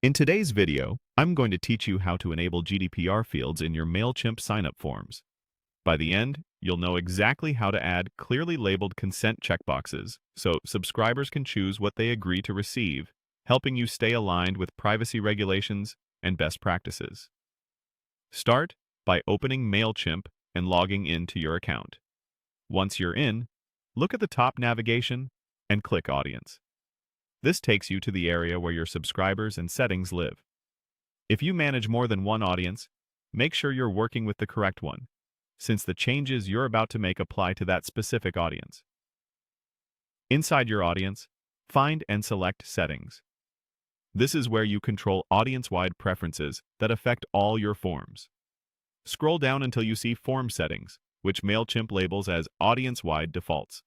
In today's video, I'm going to teach you how to enable GDPR fields in your Mailchimp sign-up forms. By the end, you'll know exactly how to add clearly labeled consent checkboxes so subscribers can choose what they agree to receive, helping you stay aligned with privacy regulations and best practices. Start by opening Mailchimp and logging into your account. Once you're in, look at the top navigation and click Audience. This takes you to the area where your subscribers and settings live. If you manage more than one audience, make sure you're working with the correct one, since the changes you're about to make apply to that specific audience. Inside your audience, find and select Settings. This is where you control audience-wide preferences that affect all your forms. Scroll down until you see Form Settings, which Mailchimp labels as audience-wide defaults.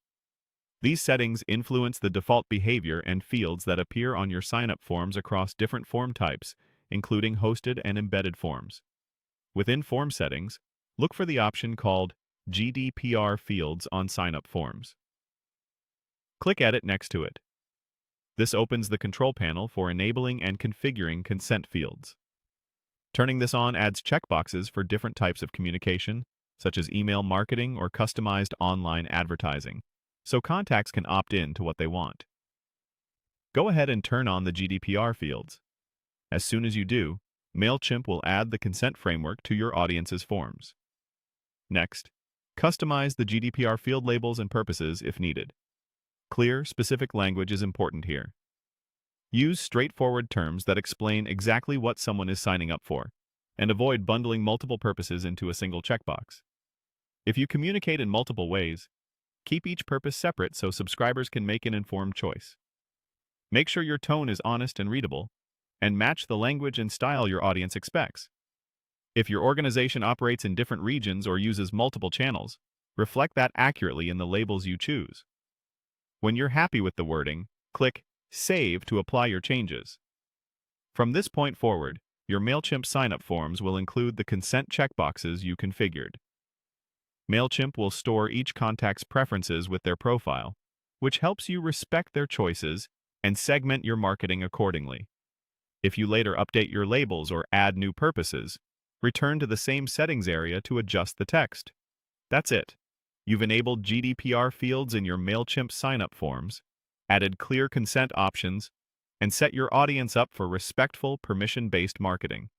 These settings influence the default behavior and fields that appear on your sign-up forms across different form types, including hosted and embedded forms. Within Form Settings, look for the option called GDPR Fields on sign-up forms. Click Edit next to it. This opens the control panel for enabling and configuring consent fields. Turning this on adds checkboxes for different types of communication, such as email marketing or customized online advertising, so contacts can opt in to what they want. Go ahead and turn on the GDPR fields. As soon as you do, Mailchimp will add the consent framework to your audience's forms. Next, customize the GDPR field labels and purposes if needed. Clear, specific language is important here. Use straightforward terms that explain exactly what someone is signing up for, and avoid bundling multiple purposes into a single checkbox. If you communicate in multiple ways, keep each purpose separate so subscribers can make an informed choice. Make sure your tone is honest and readable, and match the language and style your audience expects. If your organization operates in different regions or uses multiple channels, reflect that accurately in the labels you choose. When you're happy with the wording, click Save to apply your changes. From this point forward, your Mailchimp sign-up forms will include the consent checkboxes you configured. Mailchimp will store each contact's preferences with their profile, which helps you respect their choices and segment your marketing accordingly. If you later update your labels or add new purposes, return to the same settings area to adjust the text. That's it. You've enabled GDPR fields in your Mailchimp sign-up forms, added clear consent options, and set your audience up for respectful, permission-based marketing.